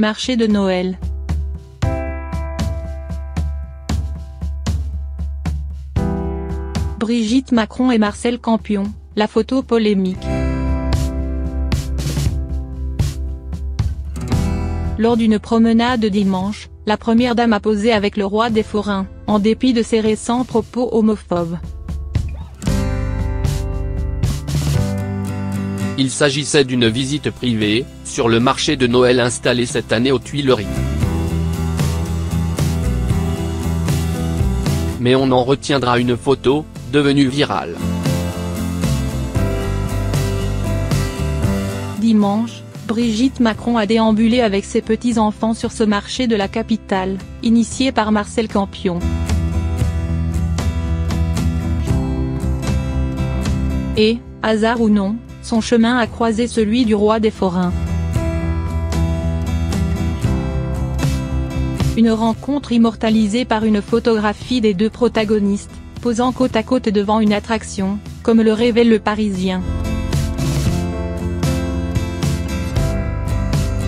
Marché de Noël. Brigitte Macron et Marcel Campion, la photo polémique. Lors d'une promenade dimanche, la première dame a posé avec le roi des forains, en dépit de ses récents propos homophobes. Il s'agissait d'une visite privée, sur le marché de Noël installé cette année aux Tuileries. Mais on en retiendra une photo, devenue virale. Dimanche, Brigitte Macron a déambulé avec ses petits-enfants sur ce marché de la capitale, initié par Marcel Campion. Et, hasard ou non, son chemin a croisé celui du roi des forains. Une rencontre immortalisée par une photographie des deux protagonistes, posant côte à côte devant une attraction, comme le révèle Le Parisien.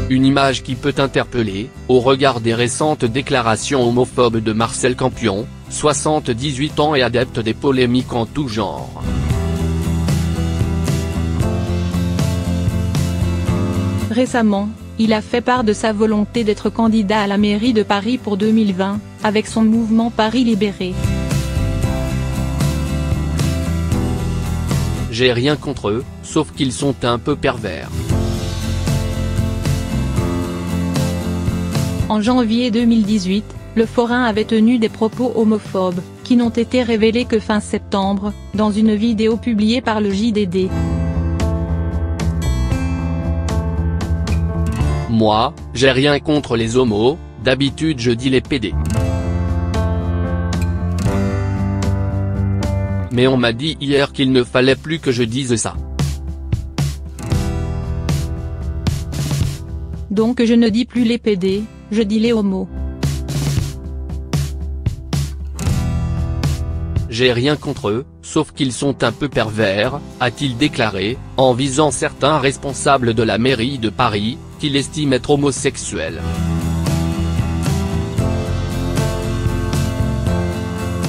Une image qui peut interpeller, au regard des récentes déclarations homophobes de Marcel Campion, 78 ans et adepte des polémiques en tout genre. Récemment, il a fait part de sa volonté d'être candidat à la mairie de Paris pour 2020, avec son mouvement Paris Libéré. J'ai rien contre eux, sauf qu'ils sont un peu pervers. En janvier 2018, le forain avait tenu des propos homophobes, qui n'ont été révélés que fin septembre, dans une vidéo publiée par le JDD. Moi, j'ai rien contre les homos, d'habitude je dis les PD. Mais on m'a dit hier qu'il ne fallait plus que je dise ça. Donc je ne dis plus les PD, je dis les homos. J'ai rien contre eux, sauf qu'ils sont un peu pervers, a-t-il déclaré, en visant certains responsables de la mairie de Paris, qu'il estime être homosexuels.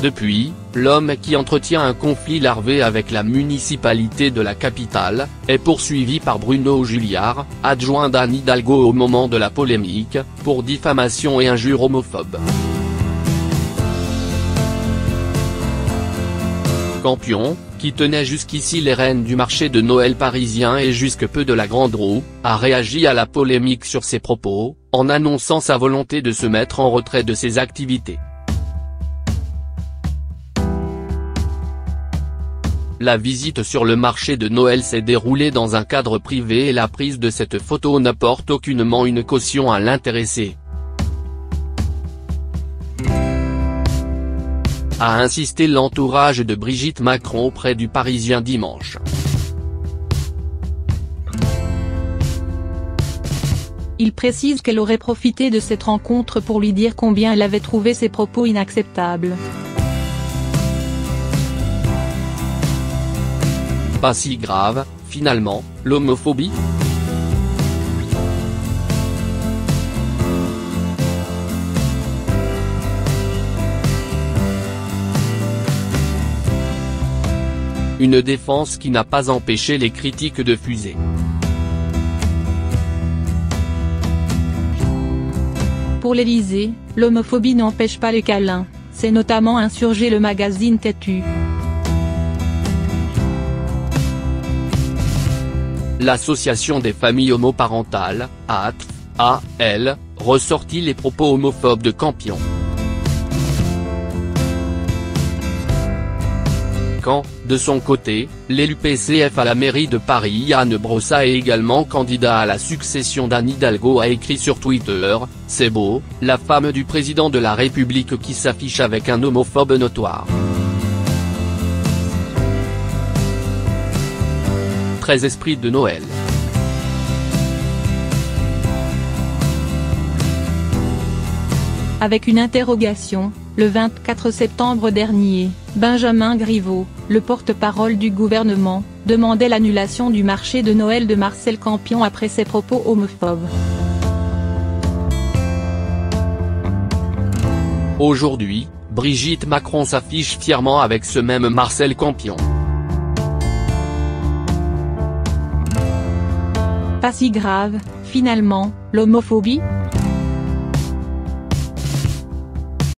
Depuis, l'homme qui entretient un conflit larvé avec la municipalité de la capitale, est poursuivi par Bruno Julliard, adjoint d'Anne Hidalgo au moment de la polémique, pour diffamation et injures homophobes. Campion, qui tenait jusqu'ici les rênes du marché de Noël parisien et jusque peu de la Grande Roue, a réagi à la polémique sur ses propos, en annonçant sa volonté de se mettre en retrait de ses activités. La visite sur le marché de Noël s'est déroulée dans un cadre privé et la prise de cette photo n'apporte aucunement une caution à l'intéressé, a insisté l'entourage de Brigitte Macron auprès du Parisien dimanche. Il précise qu'elle aurait profité de cette rencontre pour lui dire combien elle avait trouvé ses propos inacceptables. Pas si grave, finalement, l'homophobie ? Une défense qui n'a pas empêché les critiques de fuser. Pour l'Élysée, l'homophobie n'empêche pas les câlins, c'est notamment insurgé le magazine Têtu. L'Association des familles homoparentales, ATF, a, elle, ressorti les propos homophobes de Campion. Quand, de son côté, l'élu PCF à la mairie de Paris Yann Brossa est également candidat à la succession d'Anne Hidalgo a écrit sur Twitter, « C'est beau, la femme du président de la République qui s'affiche avec un homophobe notoire. » Très esprit de Noël. Avec une interrogation, le 24 septembre dernier, Benjamin Griveaux, le porte-parole du gouvernement, demandait l'annulation du marché de Noël de Marcel Campion après ses propos homophobes. Aujourd'hui, Brigitte Macron s'affiche fièrement avec ce même Marcel Campion. Pas si grave, finalement, l'homophobie ?